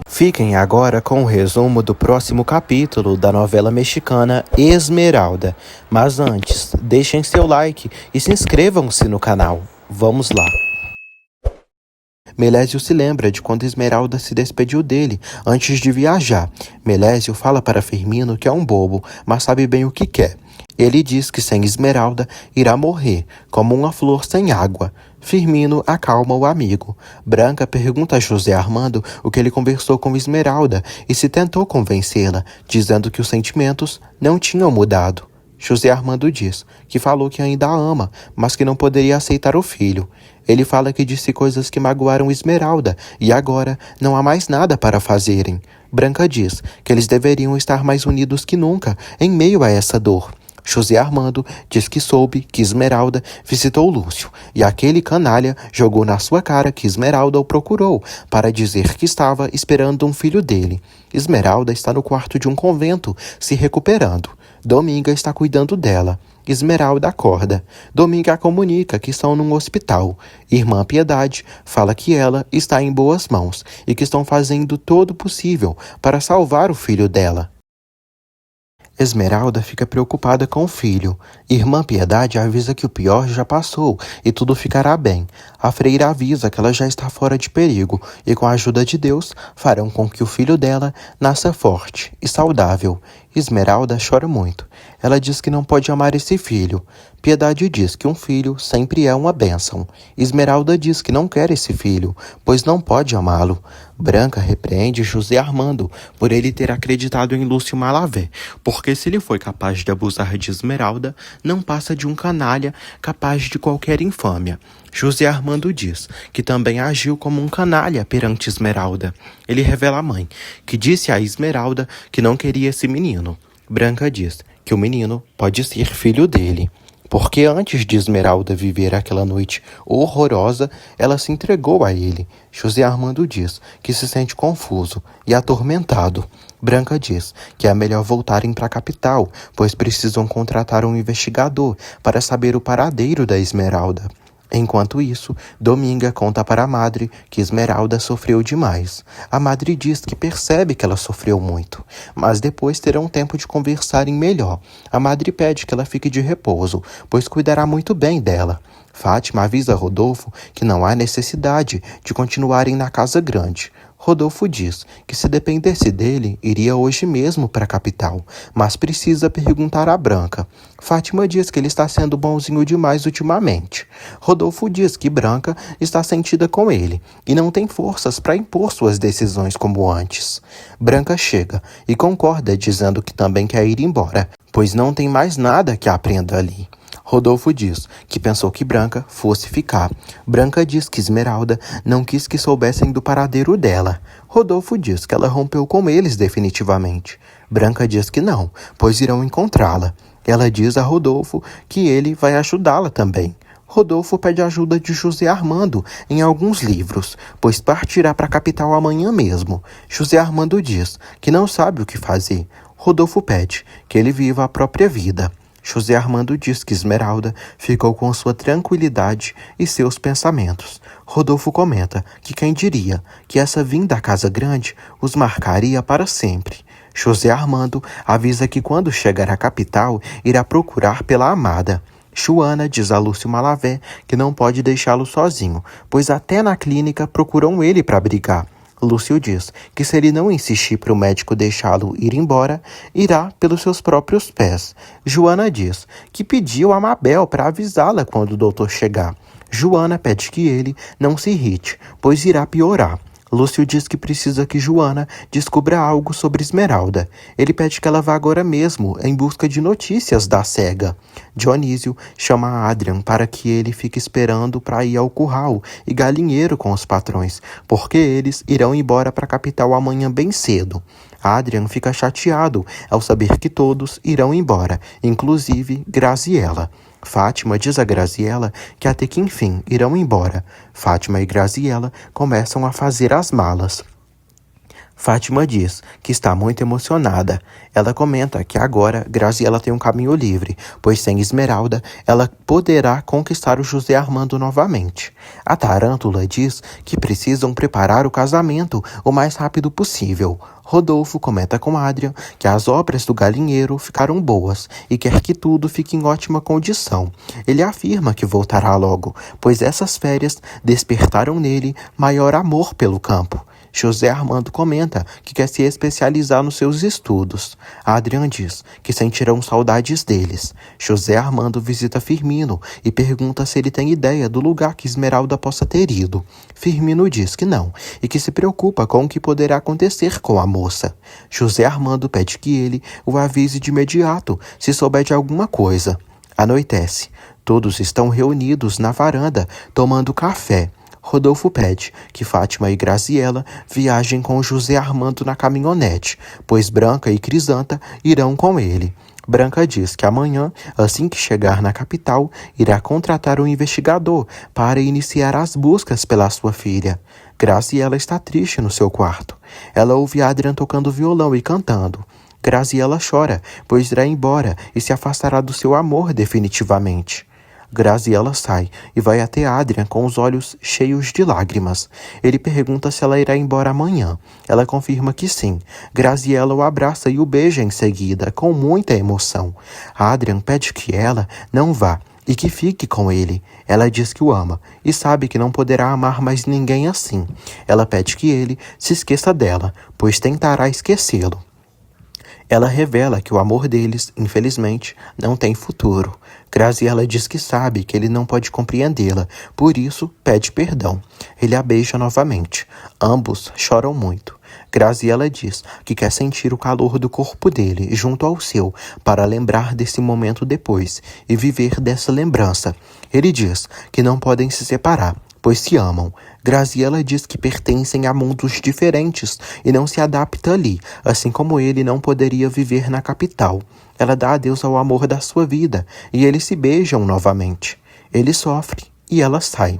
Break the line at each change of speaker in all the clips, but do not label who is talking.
Fiquem agora com o resumo do próximo capítulo da novela mexicana Esmeralda. Mas antes, deixem seu like e se inscrevam-se no canal. Vamos lá. Melésio se lembra de quando Esmeralda se despediu dele antes de viajar. Melésio fala para Firmino que é um bobo, mas sabe bem o que quer. Ele diz que sem Esmeralda irá morrer, como uma flor sem água. Firmino acalma o amigo. Branca pergunta a José Armando o que ele conversou com Esmeralda e se tentou convencê-la, dizendo que os sentimentos não tinham mudado. José Armando diz que falou que ainda a ama, mas que não poderia aceitar o filho. Ele fala que disse coisas que magoaram Esmeralda e agora não há mais nada para fazerem. Branca diz que eles deveriam estar mais unidos que nunca em meio a essa dor. José Armando diz que soube que Esmeralda visitou Lúcio e aquele canalha jogou na sua cara que Esmeralda o procurou para dizer que estava esperando um filho dele. Esmeralda está no quarto de um convento, se recuperando. Dominga está cuidando dela. Esmeralda acorda. Dominga a comunica que estão num hospital. Irmã Piedade fala que ela está em boas mãos e que estão fazendo todo o possível para salvar o filho dela. Esmeralda fica preocupada com o filho. Irmã Piedade avisa que o pior já passou e tudo ficará bem. A freira avisa que ela já está fora de perigo e, com a ajuda de Deus, farão com que o filho dela nasça forte e saudável. Esmeralda chora muito. Ela diz que não pode amar esse filho. Piedade diz que um filho sempre é uma bênção. Esmeralda diz que não quer esse filho, pois não pode amá-lo. Branca repreende José Armando por ele ter acreditado em Lúcio Malavé, porque se ele foi capaz de abusar de Esmeralda, não passa de um canalha capaz de qualquer infâmia. José Armando diz que também agiu como um canalha perante Esmeralda. Ele revela à mãe, que disse a Esmeralda que não queria esse menino. Branca diz que o menino pode ser filho dele, porque antes de Esmeralda viver aquela noite horrorosa, ela se entregou a ele. José Armando diz que se sente confuso e atormentado. Branca diz que é melhor voltarem para a capital, pois precisam contratar um investigador para saber o paradeiro da Esmeralda. Enquanto isso, Dominga conta para a madre que Esmeralda sofreu demais. A madre diz que percebe que ela sofreu muito, mas depois terão tempo de conversarem melhor. A madre pede que ela fique de repouso, pois cuidará muito bem dela. Fátima avisa Rodolfo que não há necessidade de continuarem na casa grande. Rodolfo diz que se dependesse dele, iria hoje mesmo para a capital, mas precisa perguntar à Branca. Fátima diz que ele está sendo bonzinho demais ultimamente. Rodolfo diz que Branca está sentida com ele e não tem forças para impor suas decisões como antes. Branca chega e concorda, dizendo que também quer ir embora, pois não tem mais nada que aprenda ali. Rodolfo diz que pensou que Branca fosse ficar. Branca diz que Esmeralda não quis que soubessem do paradeiro dela. Rodolfo diz que ela rompeu com eles definitivamente. Branca diz que não, pois irão encontrá-la. Ela diz a Rodolfo que ele vai ajudá-la também. Rodolfo pede ajuda de José Armando em alguns livros, pois partirá para a capital amanhã mesmo. José Armando diz que não sabe o que fazer. Rodolfo pede que ele viva a própria vida. José Armando diz que Esmeralda ficou com sua tranquilidade e seus pensamentos. Rodolfo comenta que quem diria que essa vinda à casa grande os marcaria para sempre. José Armando avisa que quando chegar à capital irá procurar pela amada. Joana diz a Lúcio Malavé que não pode deixá-lo sozinho, pois até na clínica procuram ele para brigar. Lúcio diz que se ele não insistir para o médico deixá-lo ir embora, irá pelos seus próprios pés. Joana diz que pediu a Mabel para avisá-la quando o doutor chegar. Joana pede que ele não se irrite, pois irá piorar. Lúcio diz que precisa que Joana descubra algo sobre Esmeralda. Ele pede que ela vá agora mesmo em busca de notícias da cega. Dionísio chama Adrian para que ele fique esperando para ir ao curral e galinheiro com os patrões, porque eles irão embora para a capital amanhã bem cedo. Adrian fica chateado ao saber que todos irão embora, inclusive Graziella. Fátima diz a Graziella que até que enfim irão embora. Fátima e Graziella começam a fazer as malas. Fátima diz que está muito emocionada. Ela comenta que agora Graziela tem um caminho livre, pois sem Esmeralda ela poderá conquistar o José Armando novamente. A Tarântula diz que precisam preparar o casamento o mais rápido possível. Rodolfo comenta com Adrian que as obras do galinheiro ficaram boas e quer que tudo fique em ótima condição. Ele afirma que voltará logo, pois essas férias despertaram nele maior amor pelo campo. José Armando comenta que quer se especializar nos seus estudos. Adrian diz que sentirão saudades deles. José Armando visita Firmino e pergunta se ele tem ideia do lugar que Esmeralda possa ter ido. Firmino diz que não e que se preocupa com o que poderá acontecer com a moça. José Armando pede que ele o avise de imediato se souber de alguma coisa. Anoitece. Todos estão reunidos na varanda tomando café. Rodolfo pede que Fátima e Graziela viajem com José Armando na caminhonete, pois Branca e Crisanta irão com ele. Branca diz que amanhã, assim que chegar na capital, irá contratar um investigador para iniciar as buscas pela sua filha. Graziela está triste no seu quarto. Ela ouve Adrian tocando violão e cantando. Graziela chora, pois irá embora e se afastará do seu amor definitivamente. Graziela sai e vai até Adrian com os olhos cheios de lágrimas. Ele pergunta se ela irá embora amanhã. Ela confirma que sim. Graziela o abraça e o beija em seguida, com muita emoção. Adrian pede que ela não vá e que fique com ele. Ela diz que o ama e sabe que não poderá amar mais ninguém assim. Ela pede que ele se esqueça dela, pois tentará esquecê-lo. Ela revela que o amor deles, infelizmente, não tem futuro. Graziela diz que sabe que ele não pode compreendê-la, por isso pede perdão. Ele a beija novamente. Ambos choram muito. Graziela diz que quer sentir o calor do corpo dele junto ao seu, para lembrar desse momento depois e viver dessa lembrança. Ele diz que não podem se separar, pois se amam. Graziela diz que pertencem a mundos diferentes e não se adapta ali, assim como ele não poderia viver na capital. Ela dá adeus ao amor da sua vida e eles se beijam novamente. Ele sofre e ela sai.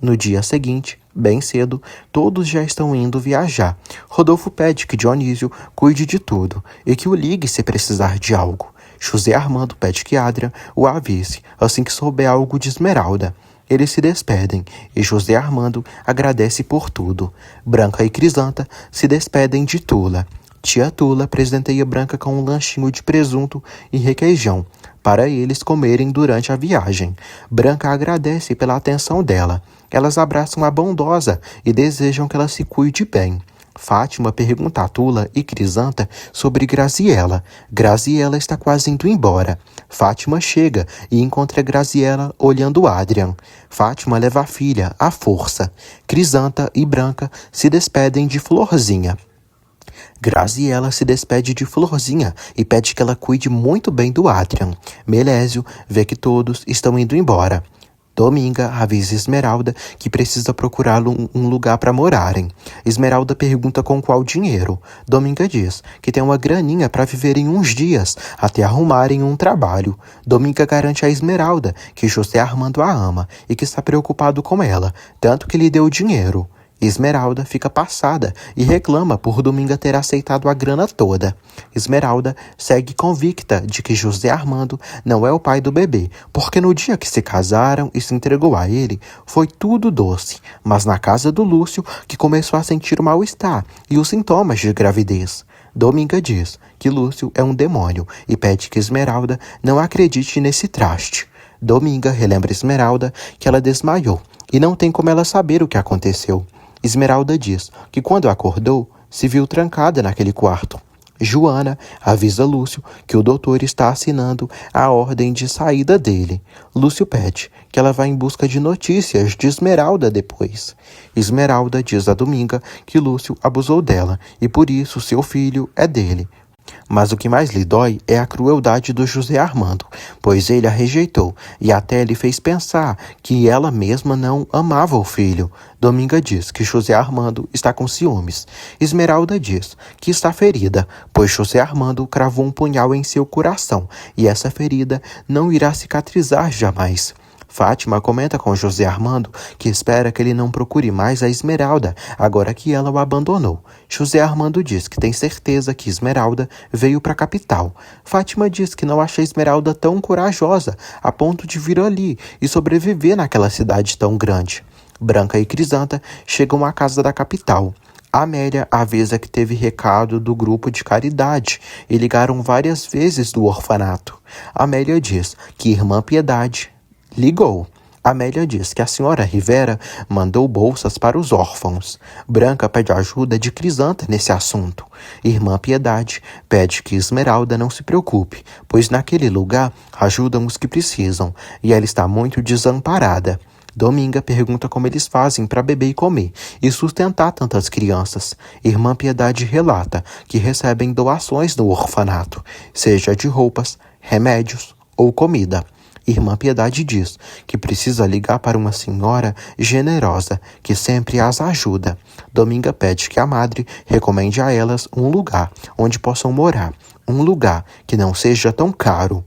No dia seguinte, bem cedo, todos já estão indo viajar. Rodolfo pede que Dionísio cuide de tudo e que o ligue se precisar de algo. José Armando pede que Adrian o avise assim que souber algo de Esmeralda. Eles se despedem e José Armando agradece por tudo. Branca e Crisanta se despedem de Tula. Tia Tula presenteia Branca com um lanchinho de presunto e requeijão para eles comerem durante a viagem. Branca agradece pela atenção dela. Elas abraçam a bondosa e desejam que ela se cuide bem. Fátima pergunta a Tula e Crisanta sobre Graziela. Graziela está quase indo embora. Fátima chega e encontra Graziela olhando Adrian. Fátima leva a filha à força. Crisanta e Branca se despedem de Florzinha. Graziela se despede de Florzinha e pede que ela cuide muito bem do Adrian. Melésio vê que todos estão indo embora. Dominga avisa Esmeralda que precisa procurar um lugar para morarem. Esmeralda pergunta com qual dinheiro. Dominga diz que tem uma graninha para viverem uns dias até arrumarem um trabalho. Dominga garante a Esmeralda que José Armando a ama e que está preocupado com ela, tanto que lhe deu dinheiro. Esmeralda fica passada e reclama por Dominga ter aceitado a grana toda. Esmeralda segue convicta de que José Armando não é o pai do bebê, porque no dia que se casaram e se entregou a ele, foi tudo doce, mas na casa do Lúcio que começou a sentir o mal-estar e os sintomas de gravidez. Dominga diz que Lúcio é um demônio e pede que Esmeralda não acredite nesse traste. Dominga relembra Esmeralda que ela desmaiou e não tem como ela saber o que aconteceu. Esmeralda diz que quando acordou, se viu trancada naquele quarto. Joana avisa Lúcio que o doutor está assinando a ordem de saída dele. Lúcio pede que ela vá em busca de notícias de Esmeralda depois. Esmeralda diz a Dominga que Lúcio abusou dela e por isso seu filho é dele. Mas o que mais lhe dói é a crueldade do José Armando, pois ele a rejeitou e até lhe fez pensar que ela mesma não amava o filho. Dominga diz que José Armando está com ciúmes. Esmeralda diz que está ferida, pois José Armando cravou um punhal em seu coração e essa ferida não irá cicatrizar jamais. Fátima comenta com José Armando que espera que ele não procure mais a Esmeralda, agora que ela o abandonou. José Armando diz que tem certeza que Esmeralda veio para a capital. Fátima diz que não acha Esmeralda tão corajosa a ponto de vir ali e sobreviver naquela cidade tão grande. Branca e Crisanta chegam à casa da capital. Amélia avisa que teve recado do grupo de caridade e ligaram várias vezes do orfanato. Amélia diz que Irmã Piedade ligou. Amélia diz que a senhora Rivera mandou bolsas para os órfãos. Branca pede ajuda de Crisanta nesse assunto. Irmã Piedade pede que Esmeralda não se preocupe, pois naquele lugar ajudam os que precisam e ela está muito desamparada. Dominga pergunta como eles fazem para beber e comer e sustentar tantas crianças. Irmã Piedade relata que recebem doações no orfanato, seja de roupas, remédios ou comida. Irmã Piedade diz que precisa ligar para uma senhora generosa que sempre as ajuda. Dominga pede que a madre recomende a elas um lugar onde possam morar, um lugar que não seja tão caro.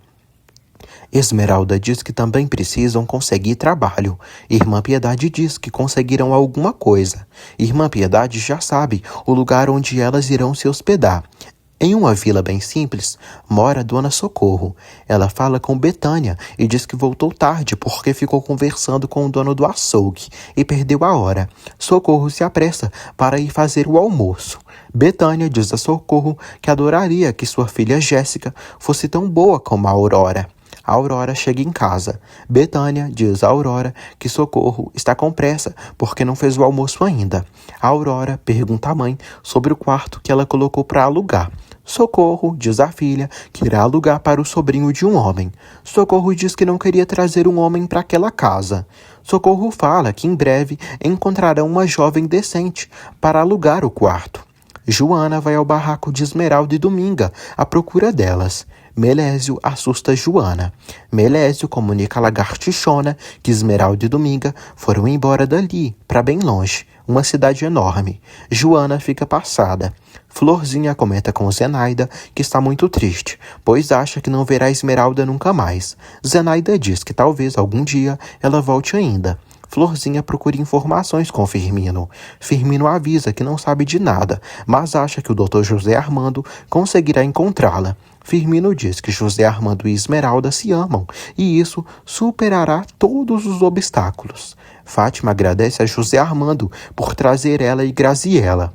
Esmeralda diz que também precisam conseguir trabalho. Irmã Piedade diz que conseguirão alguma coisa. Irmã Piedade já sabe o lugar onde elas irão se hospedar. Em uma vila bem simples, mora Dona Socorro. Ela fala com Betânia e diz que voltou tarde porque ficou conversando com o dono do açougue e perdeu a hora. Socorro se apressa para ir fazer o almoço. Betânia diz a Socorro que adoraria que sua filha Jéssica fosse tão boa como a Aurora. A Aurora chega em casa. Betânia diz a Aurora que Socorro está com pressa porque não fez o almoço ainda. A Aurora pergunta à mãe sobre o quarto que ela colocou para alugar. Socorro diz à filha que irá alugar para o sobrinho de um homem. Socorro diz que não queria trazer um homem para aquela casa. Socorro fala que em breve encontrarão uma jovem decente para alugar o quarto. Joana vai ao barraco de Esmeralda e Dominga à procura delas. Melésio assusta Joana. Melésio comunica a lagartixona que Esmeralda e Dominga foram embora dali, para bem longe, uma cidade enorme. Joana fica passada. Florzinha comenta com Zenaida que está muito triste, pois acha que não verá Esmeralda nunca mais. Zenaida diz que talvez algum dia ela volte ainda. Florzinha procura informações com Firmino. Firmino avisa que não sabe de nada, mas acha que o Dr. José Armando conseguirá encontrá-la. Firmino diz que José Armando e Esmeralda se amam, e isso superará todos os obstáculos. Fátima agradece a José Armando por trazer ela e Graziella.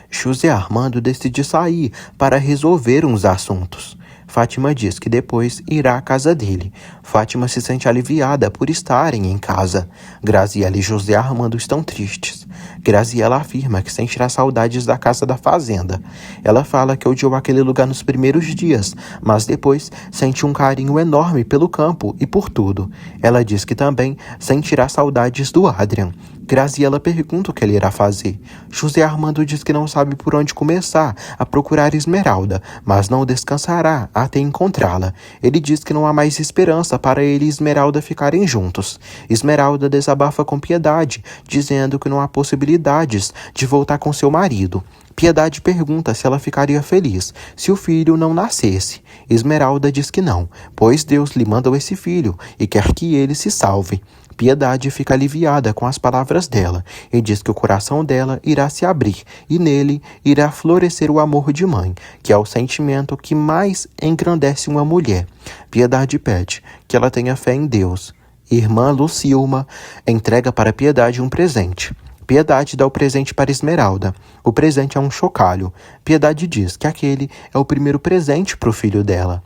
José Armando decide sair para resolver uns assuntos. Fátima diz que depois irá à casa dele. Fátima se sente aliviada por estarem em casa. Graziella e José Armando estão tristes. Graziella afirma que sentirá saudades da casa da fazenda. Ela fala que odiou aquele lugar nos primeiros dias, mas depois sente um carinho enorme pelo campo e por tudo. Ela diz que também sentirá saudades do Adrian. Graziella pergunta o que ele irá fazer. José Armando diz que não sabe por onde começar a procurar Esmeralda, mas não descansará até encontrá-la. Ele diz que não há mais esperança para ele e Esmeralda ficarem juntos. Esmeralda desabafa com Piedade, dizendo que não há possibilidades de voltar com seu marido. Piedade pergunta se ela ficaria feliz se o filho não nascesse. Esmeralda diz que não, pois Deus lhe mandou esse filho e quer que ele se salve. Piedade fica aliviada com as palavras dela e diz que o coração dela irá se abrir e nele irá florescer o amor de mãe, que é o sentimento que mais engrandece uma mulher. Piedade pede que ela tenha fé em Deus. Irmã Lucilma entrega para Piedade um presente. Piedade dá o presente para Esmeralda. O presente é um chocalho. Piedade diz que aquele é o primeiro presente para o filho dela.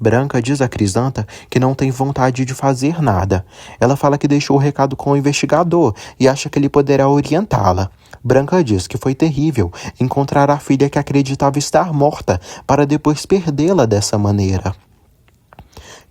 Branca diz a Crisanta que não tem vontade de fazer nada. Ela fala que deixou o recado com o investigador e acha que ele poderá orientá-la. Branca diz que foi terrível encontrar a filha que acreditava estar morta para depois perdê-la dessa maneira.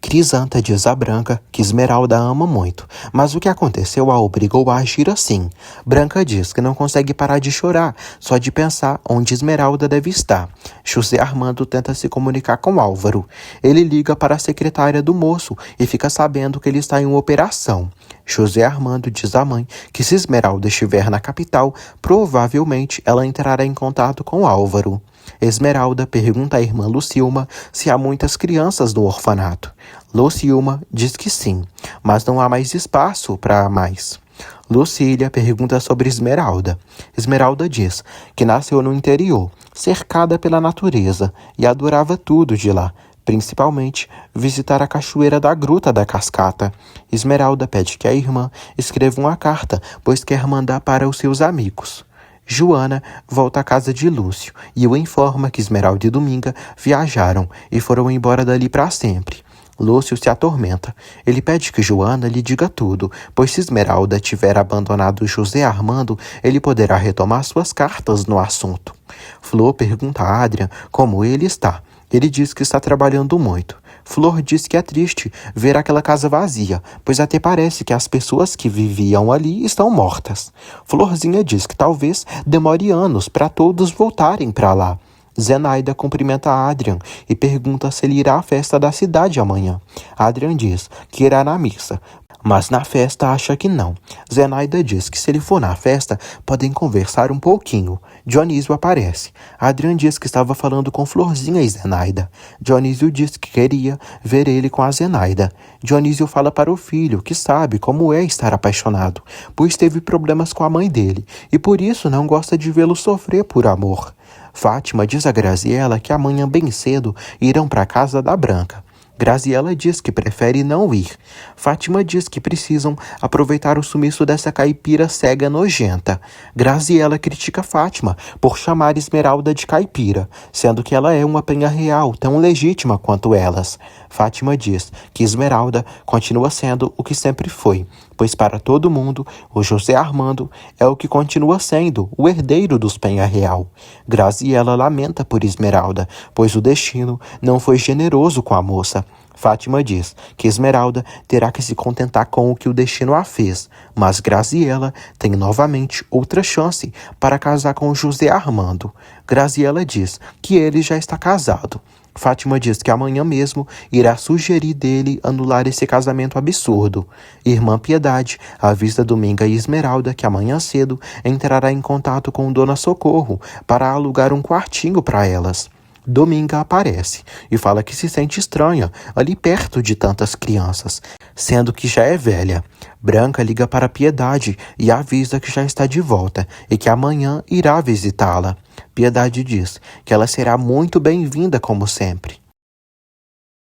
Crisanta diz a Branca que Esmeralda a ama muito, mas o que aconteceu a obrigou a agir assim. Branca diz que não consegue parar de chorar, só de pensar onde Esmeralda deve estar. José Armando tenta se comunicar com Álvaro. Ele liga para a secretária do moço e fica sabendo que ele está em uma operação. José Armando diz à mãe que se Esmeralda estiver na capital, provavelmente ela entrará em contato com Álvaro. Esmeralda pergunta à irmã Lucilma se há muitas crianças no orfanato. Lucilma diz que sim, mas não há mais espaço para mais. Lucília pergunta sobre Esmeralda. Esmeralda diz que nasceu no interior, cercada pela natureza, e adorava tudo de lá, principalmente visitar a cachoeira da Gruta da Cascata. Esmeralda pede que a irmã escreva uma carta, pois quer mandar para os seus amigos. Joana volta à casa de Lúcio e o informa que Esmeralda e Dominga viajaram e foram embora dali para sempre. Lúcio se atormenta. Ele pede que Joana lhe diga tudo, pois se Esmeralda tiver abandonado José Armando, ele poderá retomar suas cartas no assunto. Flor pergunta a Adrian como ele está. Ele diz que está trabalhando muito. Flor diz que é triste ver aquela casa vazia, pois até parece que as pessoas que viviam ali estão mortas. Florzinha diz que talvez demore anos para todos voltarem para lá. Zenaida cumprimenta Adrian e pergunta se ele irá à festa da cidade amanhã. Adrian diz que irá na missa, mas na festa acha que não. Zenaida diz que se ele for na festa, podem conversar um pouquinho. Dionísio aparece. Adrian diz que estava falando com Florzinha e Zenaida. Dionísio diz que queria ver ele com a Zenaida. Dionísio fala para o filho que sabe como é estar apaixonado, pois teve problemas com a mãe dele e por isso não gosta de vê-lo sofrer por amor. Fátima diz a Graziela que amanhã bem cedo irão para a casa da Branca. Graziela diz que prefere não ir. Fátima diz que precisam aproveitar o sumiço dessa caipira cega nojenta. Graziela critica Fátima por chamar Esmeralda de caipira, sendo que ela é uma penha real, tão legítima quanto elas. Fátima diz que Esmeralda continua sendo o que sempre foi, pois para todo mundo, o José Armando é o que continua sendo o herdeiro dos Penha Real. Graziela lamenta por Esmeralda, pois o destino não foi generoso com a moça. Fátima diz que Esmeralda terá que se contentar com o que o destino a fez, mas Graziela tem novamente outra chance para casar com José Armando. Graziela diz que ele já está casado. Fátima diz que amanhã mesmo irá sugerir dele anular esse casamento absurdo. Irmã Piedade avisa Dominga e Esmeralda que amanhã cedo entrará em contato com Dona Socorro para alugar um quartinho para elas. Dominga aparece e fala que se sente estranha ali perto de tantas crianças, sendo que já é velha. Branca liga para Piedade e avisa que já está de volta e que amanhã irá visitá-la. Piedade diz que ela será muito bem-vinda como sempre.